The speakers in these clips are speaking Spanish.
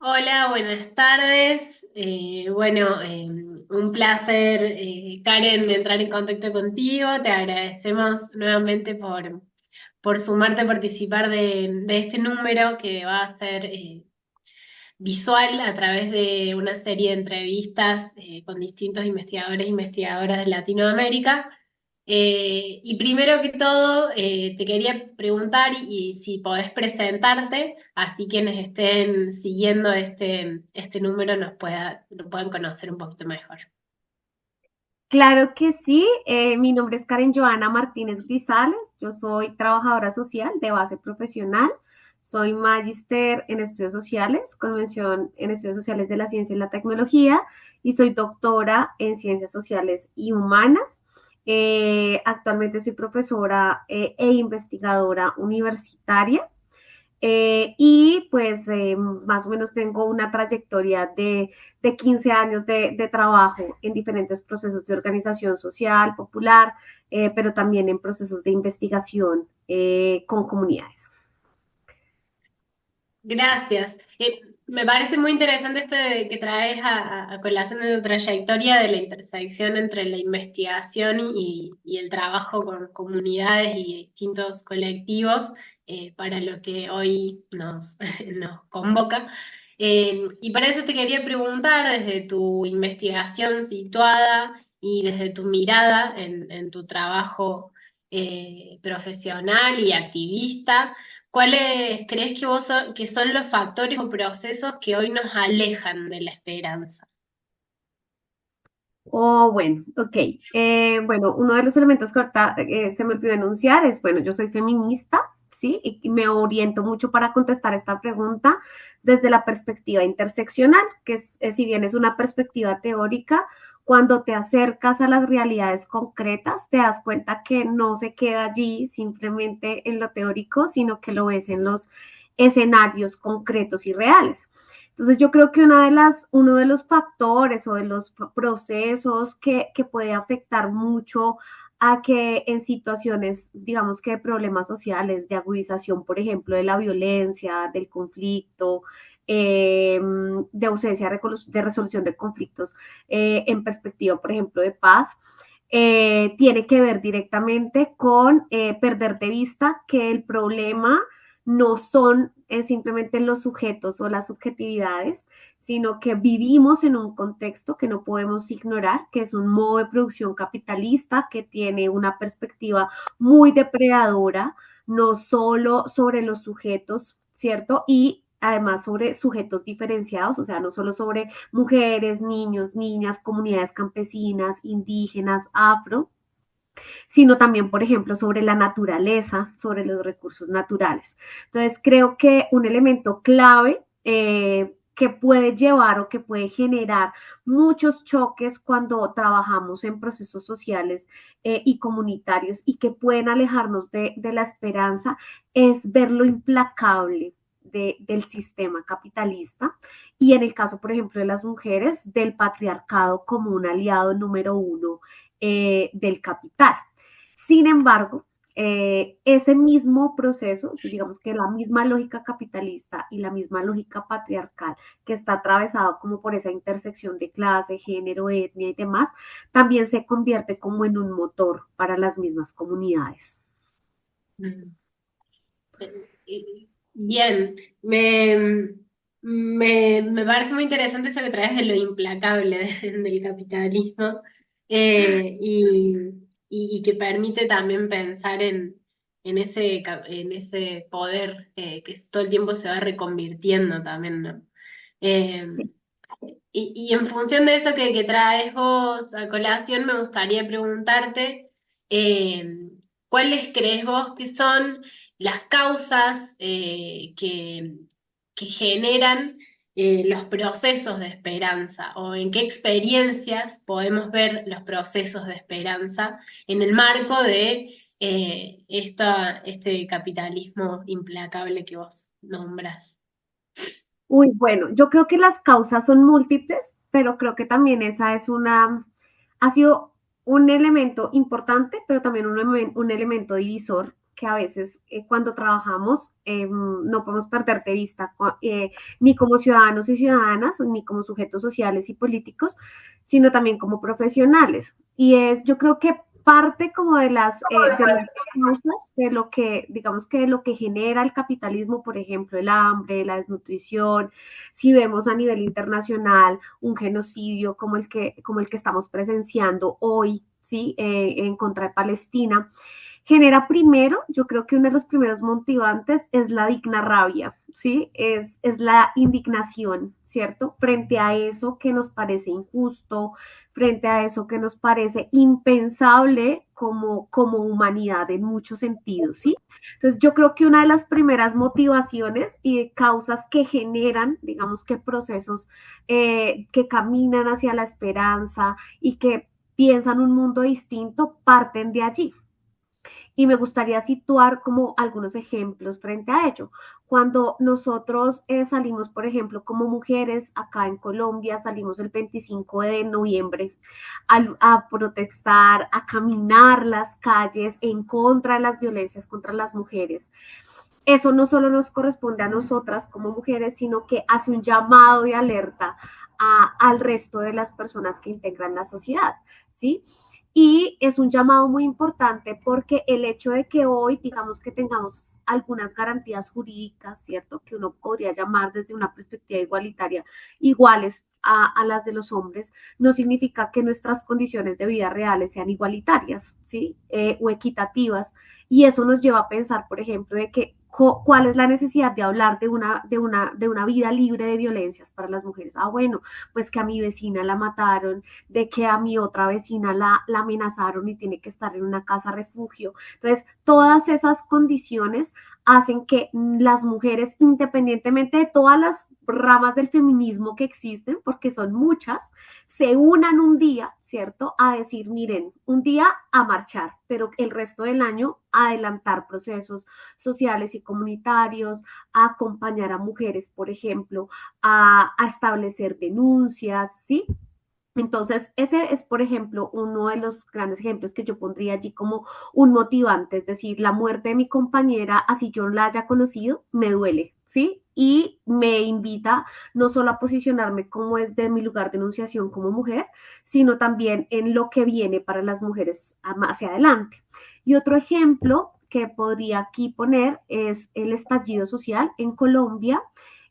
Hola, buenas tardes. Un placer, Karen, entrar en contacto contigo. Te agradecemos nuevamente por sumarte a participar de este número que va a ser visual a través de una serie de entrevistas con distintos investigadores e investigadoras de Latinoamérica. Y primero que todo, te quería preguntar y si podés presentarte, así quienes estén siguiendo este número lo puedan conocer un poquito mejor. Claro que sí, mi nombre es Karen Joana Martínez Grisales, yo soy trabajadora social de base profesional, soy magíster en estudios sociales, con mención en estudios sociales de la ciencia y la tecnología, y soy doctora en ciencias sociales y humanas. Actualmente soy profesora e investigadora universitaria. Y pues más o menos tengo una trayectoria de 15 años de trabajo en diferentes procesos de organización social, popular, pero también en procesos de investigación con comunidades. Gracias. Me parece muy interesante esto que traes a colación de tu trayectoria de la intersección entre la investigación y el trabajo con comunidades y distintos colectivos para lo que hoy nos convoca. Y para eso te quería preguntar, desde tu investigación situada y desde tu mirada en tu trabajo profesional y activista, ¿cuáles crees que que son los factores o procesos que hoy nos alejan de la esperanza? Oh, bueno, ok. Bueno, uno de los elementos que ahorita se me olvidó enunciar es, bueno, yo soy feminista, ¿sí? Y me oriento mucho para contestar esta pregunta desde la perspectiva interseccional, que si bien es una perspectiva teórica, cuando te acercas a las realidades concretas, te das cuenta que no se queda allí simplemente en lo teórico, sino que lo ves en los escenarios concretos y reales. Entonces yo creo que uno de los factores o de los procesos que puede afectar mucho a que en situaciones, digamos que de problemas sociales, de agudización, por ejemplo, de la violencia, del conflicto, de ausencia de resolución de conflictos en perspectiva, por ejemplo, de paz, tiene que ver directamente con perder de vista que el problema no son simplemente los sujetos o las subjetividades, sino que vivimos en un contexto que no podemos ignorar, que es un modo de producción capitalista que tiene una perspectiva muy depredadora, no solo sobre los sujetos, ¿cierto? Y además sobre sujetos diferenciados, o sea, no solo sobre mujeres, niños, niñas, comunidades campesinas, indígenas, afro, sino también, por ejemplo, sobre la naturaleza, sobre los recursos naturales. Entonces, creo que un elemento clave que puede llevar o que puede generar muchos choques cuando trabajamos en procesos sociales y comunitarios y que pueden alejarnos de la esperanza es ver lo implacable del sistema capitalista y en el caso, por ejemplo, de las mujeres, del patriarcado como un aliado número uno del capital. Sin embargo, ese mismo proceso, si digamos que la misma lógica capitalista y la misma lógica patriarcal que está atravesado como por esa intersección de clase, género, etnia y demás, también se convierte como en un motor para las mismas comunidades. Mm. Bien, me parece muy interesante eso que traes de lo implacable del capitalismo eh, y, y que permite también pensar en ese poder que todo el tiempo se va reconvirtiendo también, ¿no? Eh, y en función de eso que traes vos a colación, me gustaría preguntarte, ¿cuáles crees vos que son las causas que generan los procesos de esperanza? ¿O en qué experiencias podemos ver los procesos de esperanza en el marco de este capitalismo implacable que vos nombras? Uy, bueno, yo creo que las causas son múltiples, pero creo que también ha sido un elemento importante, pero también un elemento divisor. que a veces cuando trabajamos no podemos perder de vista, ni como ciudadanos y ciudadanas, ni como sujetos sociales y políticos, sino también como profesionales. Y es, yo creo que parte como de las causas de lo que, digamos que de lo que genera el capitalismo, por ejemplo, el hambre, la desnutrición, si vemos a nivel internacional un genocidio como el que estamos presenciando hoy, ¿sí? En contra de Palestina, genera primero, yo creo que uno de los primeros motivantes es la digna rabia, ¿sí? Es la indignación, ¿cierto? Frente a eso que nos parece injusto, frente a eso que nos parece impensable como humanidad en muchos sentidos, ¿sí? Entonces yo creo que una de las primeras motivaciones y causas que generan, digamos que procesos que caminan hacia la esperanza y que piensan un mundo distinto, parten de allí. Y me gustaría situar como algunos ejemplos frente a ello. Cuando nosotros salimos, por ejemplo, como mujeres acá en Colombia, salimos el 25 de noviembre a protestar, a caminar las calles en contra de las violencias contra las mujeres. Eso no solo nos corresponde a nosotras como mujeres, sino que hace un llamado de alerta al resto de las personas que integran la sociedad, ¿sí? Y es un llamado muy importante porque el hecho de que hoy, digamos que tengamos algunas garantías jurídicas, ¿cierto? Que uno podría llamar desde una perspectiva igualitaria, iguales a las de los hombres, no significa que nuestras condiciones de vida reales sean igualitarias, ¿sí? O equitativas. Y eso nos lleva a pensar, por ejemplo, de que cuál es la necesidad de hablar de una vida libre de violencias para las mujeres. Ah, bueno, pues que a mi vecina la mataron, de que a mi otra vecina la amenazaron y tiene que estar en una casa refugio. Entonces, todas esas condiciones hacen que las mujeres, independientemente de todas las ramas del feminismo que existen, porque son muchas, se unan un día, ¿cierto? A decir, miren, un día a marchar, pero el resto del año a adelantar procesos sociales y comunitarios, a acompañar a mujeres, por ejemplo, a establecer denuncias, ¿sí? Entonces, ese es, por ejemplo, uno de los grandes ejemplos que yo pondría allí como un motivante, es decir, la muerte de mi compañera, así yo la haya conocido, me duele, ¿sí? Y me invita no solo a posicionarme como es de mi lugar de enunciación como mujer, sino también en lo que viene para las mujeres hacia adelante. Y otro ejemplo que podría aquí poner es el estallido social en Colombia.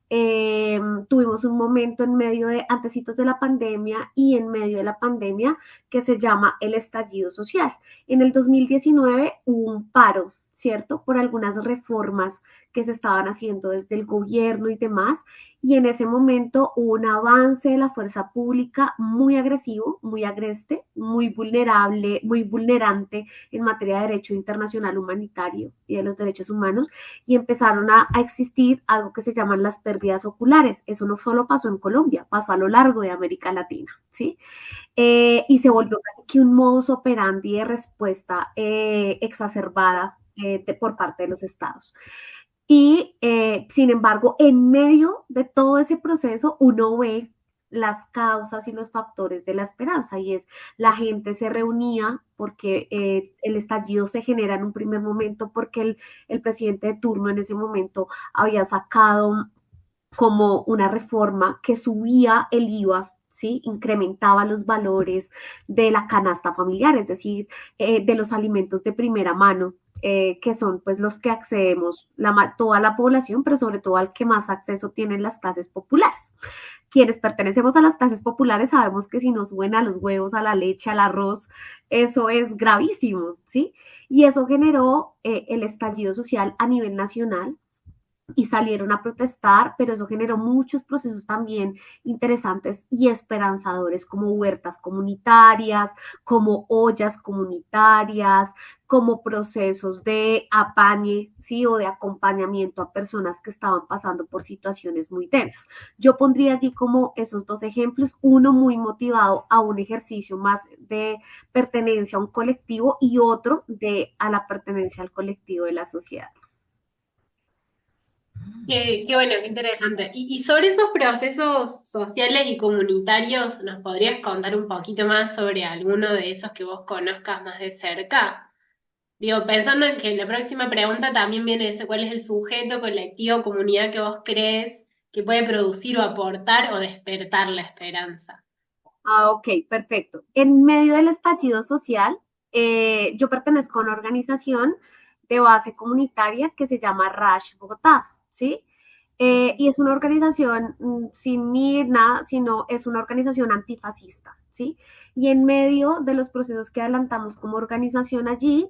Tuvimos un momento en medio de, antecitos de la pandemia y en medio de la pandemia que se llama el estallido social. En el 2019 hubo un paro, ¿cierto? Por algunas reformas que se estaban haciendo desde el gobierno y demás. Y en ese momento hubo un avance de la fuerza pública muy agresivo, muy agreste, muy vulnerable, muy vulnerante en materia de derecho internacional humanitario y de los derechos humanos y empezaron a existir algo que se llaman las pérdidas oculares. Eso no solo pasó en Colombia, pasó a lo largo de América Latina, ¿sí? Y se volvió casi que un modus operandi de respuesta exacerbada por parte de los estados. Y sin embargo, en medio de todo ese proceso, uno ve las causas y los factores de la esperanza y es la gente se reunía porque el estallido se genera en un primer momento porque el presidente de turno en ese momento había sacado como una reforma que subía el IVA, ¿sí? Incrementaba los valores de la canasta familiar, es decir, de los alimentos de primera mano, que son pues los que accedemos toda la población, pero sobre todo al que más acceso tienen las clases populares. Quienes pertenecemos a las clases populares sabemos que si nos suben a los huevos, a la leche, al arroz, eso es gravísimo, ¿sí? Y eso generó el estallido social a nivel nacional, y salieron a protestar, pero eso generó muchos procesos también interesantes y esperanzadores, como huertas comunitarias, como ollas comunitarias, como procesos de apañe, ¿sí? O de acompañamiento a personas que estaban pasando por situaciones muy tensas. Yo pondría allí como esos dos ejemplos, uno muy motivado a un ejercicio más de pertenencia a un colectivo y otro de a la pertenencia al colectivo de la sociedad. Qué bueno, qué interesante. Y sobre esos procesos sociales y comunitarios, ¿nos podrías contar un poquito más sobre alguno de esos que vos conozcas más de cerca? Digo, pensando en que la próxima pregunta también viene ese, ¿cuál es el sujeto, colectivo, comunidad que vos crees que puede producir o aportar o despertar la esperanza? Ah, ok, perfecto. En medio del estallido social, yo pertenezco a una organización de base comunitaria que se llama RASH Bogotá, ¿sí? Y es una organización sin ni nada, sino es una organización antifascista, ¿sí? Y en medio de los procesos que adelantamos como organización allí,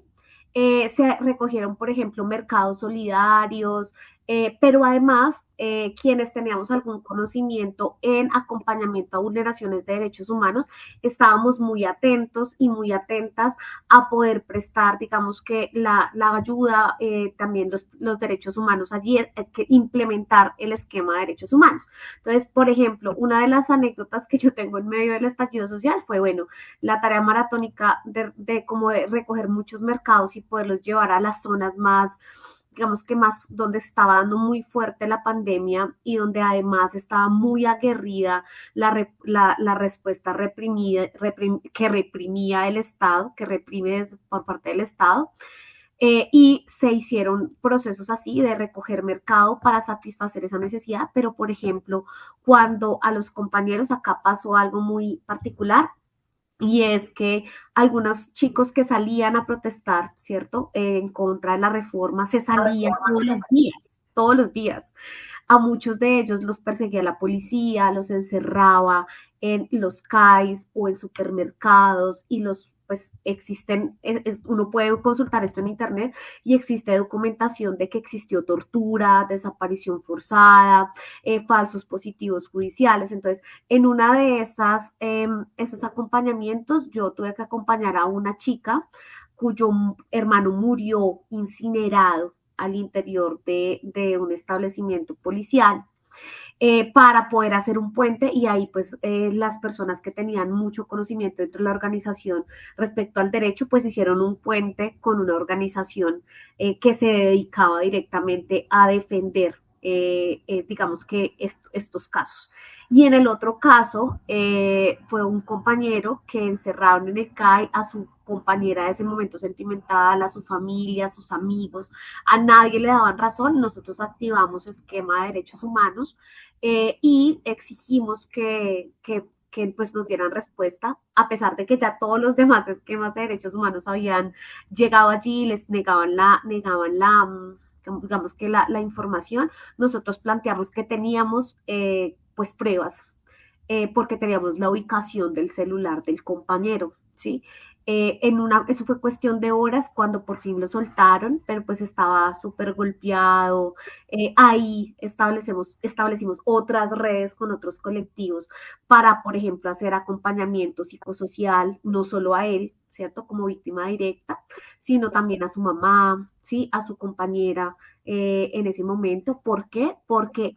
se recogieron, por ejemplo, mercados solidarios, pero además quienes teníamos algún conocimiento en acompañamiento a vulneraciones de derechos humanos, estábamos muy atentos y muy atentas a poder prestar, digamos que la ayuda, también los derechos humanos allí, que implementar el esquema de derechos humanos. Entonces, por ejemplo, una de las anécdotas que yo tengo en medio del estallido social fue, bueno, la tarea maratónica de como de recoger muchos mercados y poderlos llevar a las zonas más, digamos que más donde estaba dando muy fuerte la pandemia y donde además estaba muy aguerrida la respuesta reprimida, que reprimía el Estado, que reprime por parte del Estado. Y se hicieron procesos así de recoger mercado para satisfacer esa necesidad, pero por ejemplo, cuando a los compañeros acá pasó algo muy particular, y es que algunos chicos que salían a protestar, ¿cierto? En contra de la reforma, se salían todos los días, todos los días. A muchos de ellos los perseguía la policía, los encerraba en los CAIs o en supermercados y los pues existen, uno puede consultar esto en internet y existe documentación de que existió tortura, desaparición forzada, falsos positivos judiciales. Entonces, en una de esos acompañamientos, yo tuve que acompañar a una chica cuyo hermano murió incinerado al interior de un establecimiento policial, para poder hacer un puente y ahí pues las personas que tenían mucho conocimiento dentro de la organización respecto al derecho pues hicieron un puente con una organización que se dedicaba directamente a defender digamos que estos casos. Y en el otro caso fue un compañero que encerraron en el CAI a su compañera de ese momento sentimental, a su familia, a sus amigos, a nadie le daban razón. Nosotros activamos esquema de derechos humanos y exigimos que pues nos dieran respuesta, a pesar de que ya todos los demás esquemas de derechos humanos habían llegado allí y les negaban la digamos que la información. Nosotros planteamos que teníamos pues pruebas, porque teníamos la ubicación del celular del compañero, ¿sí? Eso fue cuestión de horas cuando por fin lo soltaron, pero pues estaba súper golpeado. Ahí establecimos otras redes con otros colectivos para, por ejemplo, hacer acompañamiento psicosocial, no solo a él, ¿cierto? Como víctima directa, sino también a su mamá, ¿sí? A su compañera en ese momento. ¿Por qué? Porque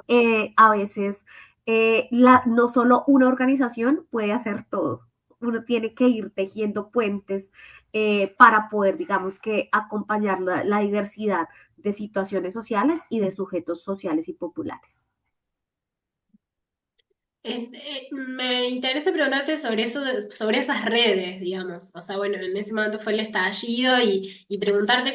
a veces no solo una organización puede hacer todo. Uno tiene que ir tejiendo puentes para poder, digamos que, acompañar la diversidad de situaciones sociales y de sujetos sociales y populares. Me interesa preguntarte sobre eso, sobre esas redes, digamos. O sea, bueno, en ese momento fue el estallido y preguntarte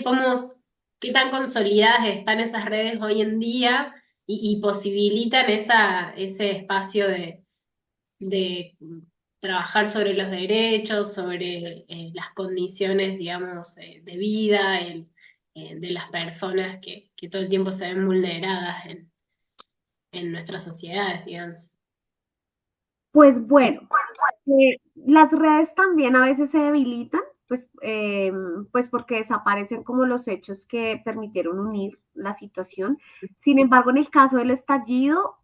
qué tan consolidadas están esas redes hoy en día y posibilitan ese espacio de trabajar sobre los derechos, sobre las condiciones, digamos, de vida de las personas que todo el tiempo se ven vulneradas en nuestras sociedades, digamos. Pues bueno, las redes también a veces se debilitan, pues porque desaparecen como los hechos que permitieron unir la situación. Sin embargo, en el caso del estallido,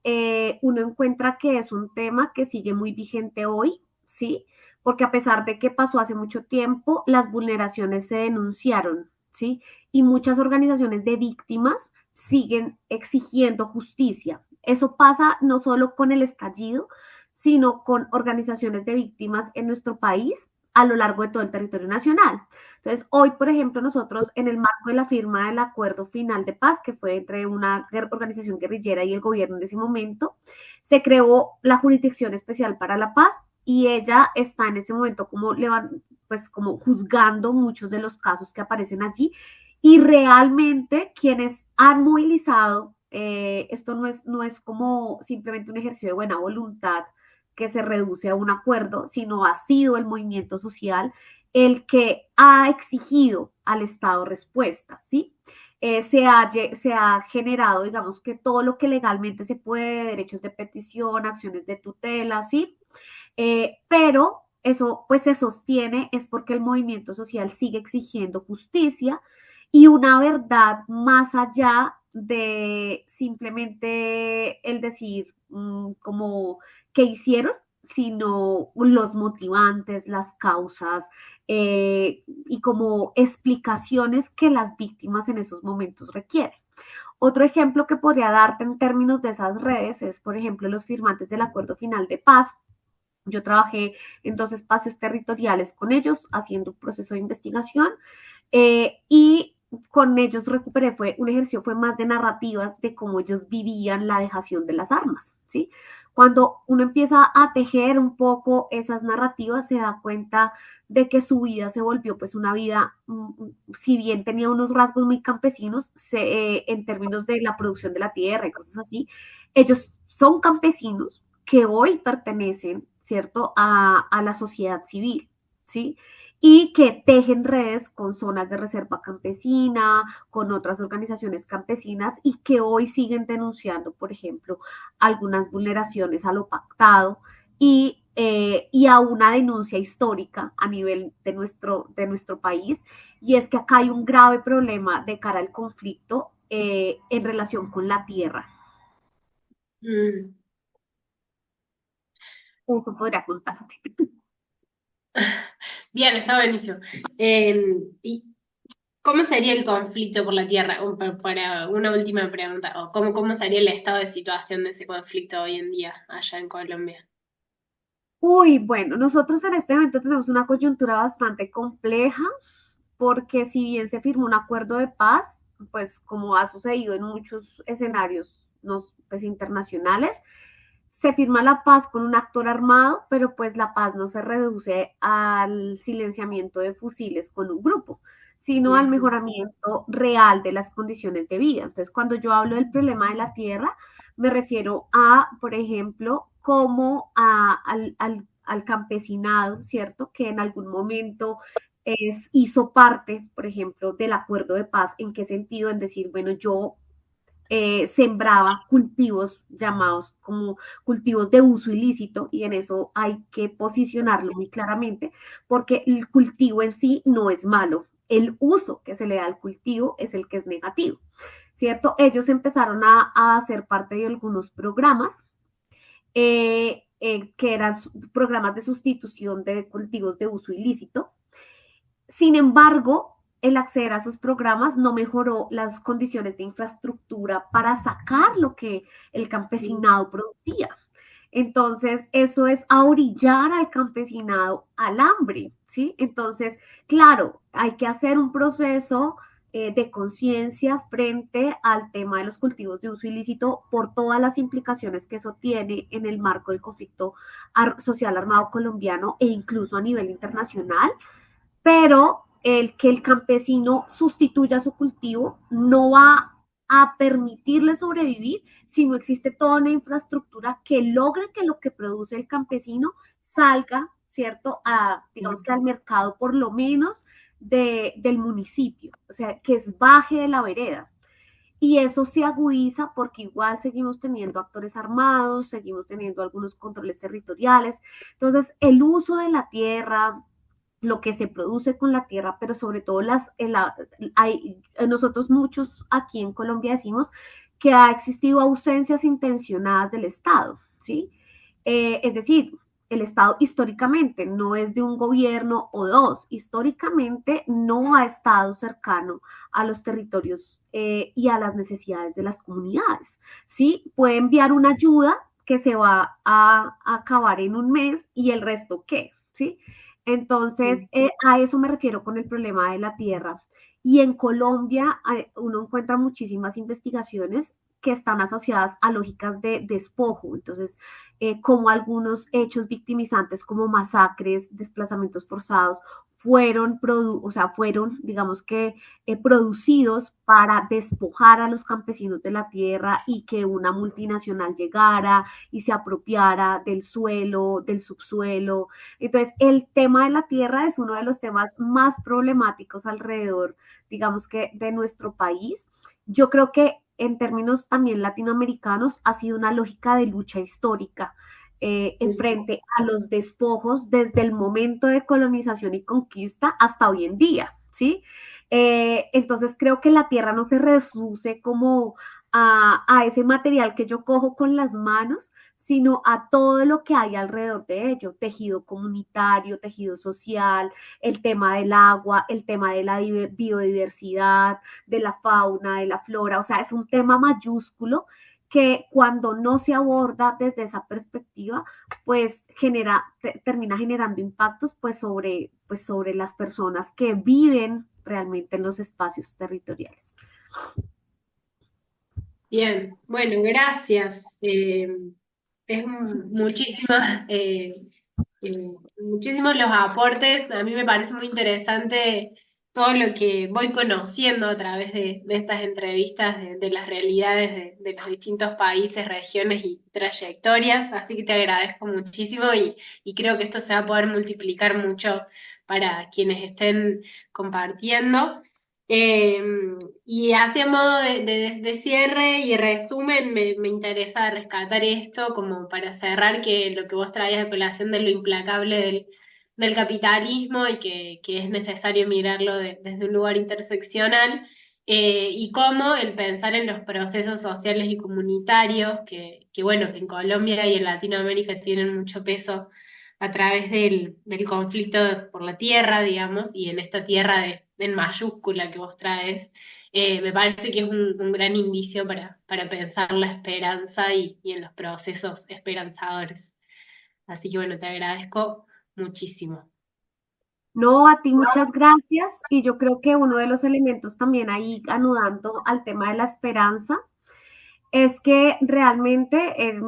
uno encuentra que es un tema que sigue muy vigente hoy, ¿sí? Porque a pesar de que pasó hace mucho tiempo, las vulneraciones se denunciaron, ¿sí? Y muchas organizaciones de víctimas siguen exigiendo justicia. Eso pasa no solo con el estallido, sino con organizaciones de víctimas en nuestro país a lo largo de todo el territorio nacional. Entonces, hoy, por ejemplo, nosotros en el marco de la firma del acuerdo final de paz, que fue entre una organización guerrillera y el gobierno en ese momento, se creó la Jurisdicción Especial para la Paz y ella está en ese momento como pues como juzgando muchos de los casos que aparecen allí y realmente quienes han movilizado, esto no es como simplemente un ejercicio de buena voluntad que se reduce a un acuerdo, sino ha sido el movimiento social el que ha exigido al Estado respuestas, ¿sí? Se ha generado, digamos, que todo lo que legalmente se puede, derechos de petición, acciones de tutela, ¿sí? Pero eso pues se sostiene es porque el movimiento social sigue exigiendo justicia y una verdad más allá de simplemente el decir como que hicieron, sino los motivantes, las causas y como explicaciones que las víctimas en esos momentos requieren. Otro ejemplo que podría darte en términos de esas redes es, por ejemplo, los firmantes del Acuerdo Final de Paz. Yo trabajé en 2 espacios territoriales con ellos, haciendo un proceso de investigación y con ellos recuperé, fue un ejercicio, fue más de narrativas de cómo ellos vivían la dejación de las armas, ¿sí? Cuando uno empieza a tejer un poco esas narrativas, se da cuenta de que su vida se volvió pues una vida, si bien tenía unos rasgos muy campesinos, en términos de la producción de la tierra y cosas así, ellos son campesinos que hoy pertenecen, ¿cierto?, a la sociedad civil, ¿sí? Y que tejen redes con zonas de reserva campesina, con otras organizaciones campesinas y que hoy siguen denunciando, por ejemplo, algunas vulneraciones a lo pactado y a una denuncia histórica a nivel de nuestro país. Y es que acá hay un grave problema de cara al conflicto en relación con la tierra. Mm. Eso podría contarte. Bien, está buenísimo. ¿Y cómo sería el conflicto por la tierra? Para una última pregunta, o cómo sería el estado de situación de ese conflicto hoy en día allá en Colombia? Uy, bueno, nosotros en este momento tenemos una coyuntura bastante compleja porque si bien se firmó un acuerdo de paz, pues como ha sucedido en muchos escenarios pues, internacionales, se firma la paz con un actor armado, pero pues la paz no se reduce al silenciamiento de fusiles con un grupo, sino al Ujú. mejoramiento real de las condiciones de vida. Entonces, cuando yo hablo del problema de la tierra, me refiero a, por ejemplo, cómo al campesinado, ¿cierto? Que en algún momento hizo parte, por ejemplo, del acuerdo de paz. ¿En qué sentido? En decir, bueno, yo sembraba cultivos llamados como cultivos de uso ilícito y en eso hay que posicionarlo muy claramente porque el cultivo en sí no es malo, el uso que se le da al cultivo es el que es negativo, ¿cierto? Ellos empezaron a hacer parte de algunos programas que eran programas de sustitución de cultivos de uso ilícito. Sin embargo, el acceder a esos programas no mejoró las condiciones de infraestructura para sacar lo que el campesinado producía. Entonces, eso es ahorillar al campesinado al hambre, ¿sí? Entonces, claro, hay que hacer un proceso de conciencia frente al tema de los cultivos de uso ilícito por todas las implicaciones que eso tiene en el marco del conflicto social armado colombiano e incluso a nivel internacional, pero el que el campesino sustituya su cultivo no va a permitirle sobrevivir si no existe toda una infraestructura que logre que lo que produce el campesino salga, ¿cierto? Digamos que al mercado por lo menos del municipio, o sea, que es baje de la vereda. Y eso se agudiza porque igual seguimos teniendo actores armados, seguimos teniendo algunos controles territoriales. Entonces, el uso de la tierra, lo que se produce con la tierra, pero sobre todo nosotros muchos aquí en Colombia decimos que ha existido ausencias intencionadas del Estado, ¿sí? Es decir, el Estado históricamente no es de un gobierno o dos, históricamente no ha estado cercano a los territorios y a las necesidades de las comunidades, ¿sí? Puede enviar una ayuda que se va a acabar en un mes y el resto, ¿qué? ¿Sí? Entonces, a eso me refiero con el problema de la tierra. Y en Colombia uno encuentra muchísimas investigaciones que están asociadas a lógicas de despojo. Entonces, como algunos hechos victimizantes como masacres, desplazamientos forzados, o sea, fueron, digamos que, producidos para despojar a los campesinos de la tierra y que una multinacional llegara y se apropiara del suelo, del subsuelo. Entonces, el tema de la tierra es uno de los temas más problemáticos alrededor, digamos que, de nuestro país. Yo creo que en términos también latinoamericanos ha sido una lógica de lucha histórica en frente a los despojos desde el momento de colonización y conquista hasta hoy en día, ¿sí? Entonces creo que la tierra no se reduce como a ese material que yo cojo con las manos, sino a todo lo que hay alrededor de ello, tejido comunitario, tejido social, el tema del agua, el tema de la biodiversidad, de la fauna, de la flora, o sea, es un tema mayúsculo que cuando no se aborda desde esa perspectiva, pues termina generando impactos pues sobre las personas que viven realmente en los espacios territoriales. Bien, bueno, gracias. Es muchísimas, muchísimos los aportes. A mí me parece muy interesante todo lo que voy conociendo a través de estas entrevistas, de las realidades de los distintos países, regiones y trayectorias. Así que te agradezco muchísimo y creo que esto se va a poder multiplicar mucho para quienes estén compartiendo. Eh, y así a modo de cierre y resumen, me interesa rescatar esto como para cerrar que lo que vos traías a colación de lo implacable del capitalismo y que es necesario mirarlo desde un lugar interseccional, y cómo el pensar en los procesos sociales y comunitarios que bueno, que en Colombia y en Latinoamérica tienen mucho peso a través del conflicto por la tierra, digamos, y en esta tierra en mayúscula que vos traes, me parece que es un gran indicio para pensar la esperanza y en los procesos esperanzadores. Así que bueno, te agradezco muchísimo. No, a ti muchas gracias. Y yo creo que uno de los elementos también ahí anudando al tema de la esperanza es que realmente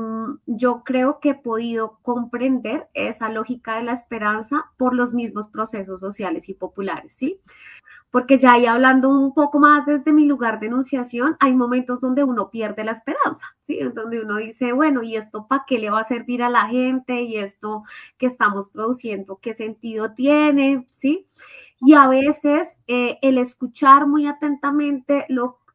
yo creo que he podido comprender esa lógica de la esperanza por los mismos procesos sociales y populares, ¿sí? Porque ya ahí hablando un poco más desde mi lugar de enunciación, hay momentos donde uno pierde la esperanza, ¿sí? Donde uno dice, bueno, ¿y esto para qué le va a servir a la gente? ¿Y esto que estamos produciendo, qué sentido tiene? ¿Sí? Y a veces el escuchar muy atentamente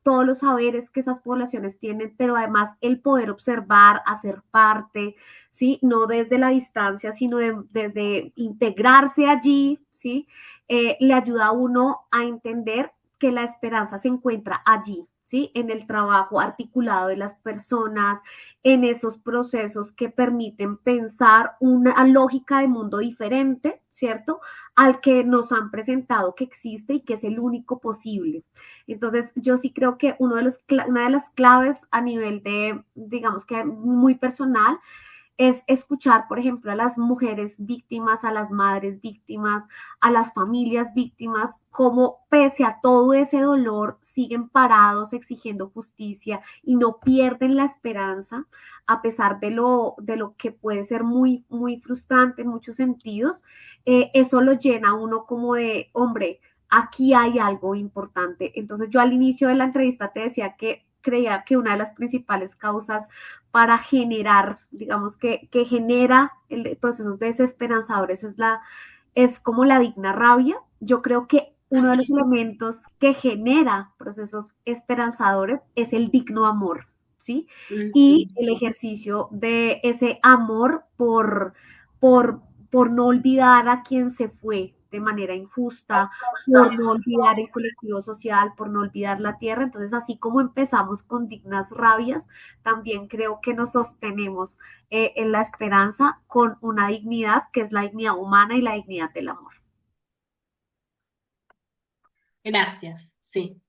todos los saberes que esas poblaciones tienen, pero además el poder observar, hacer parte, ¿sí? No desde la distancia, sino desde integrarse allí, ¿sí? Le ayuda a uno a entender que la esperanza se encuentra allí, ¿sí? En el trabajo articulado de las personas, en esos procesos que permiten pensar una lógica de mundo diferente, ¿cierto? Al que nos han presentado que existe y que es el único posible. Entonces, yo sí creo que una de las claves a nivel de, digamos que muy personal, es escuchar, por ejemplo, a las mujeres víctimas, a las madres víctimas, a las familias víctimas, cómo pese a todo ese dolor siguen parados exigiendo justicia y no pierden la esperanza, a pesar de lo que puede ser muy, muy frustrante en muchos sentidos. Eso lo llena a uno como de, hombre, aquí hay algo importante. Entonces yo al inicio de la entrevista te decía que creía que una de las principales causas para generar, digamos que genera procesos desesperanzadores es como la digna rabia. Yo creo que uno de los elementos que genera procesos esperanzadores es el digno amor, ¿sí? Y Ujú. el ejercicio de ese amor por, por no olvidar a quien se fue de manera injusta, por no olvidar el colectivo social, por no olvidar la tierra. Entonces, así como empezamos con dignas rabias, también creo que nos sostenemos en la esperanza con una dignidad que es la dignidad humana y la dignidad del amor. Gracias, sí.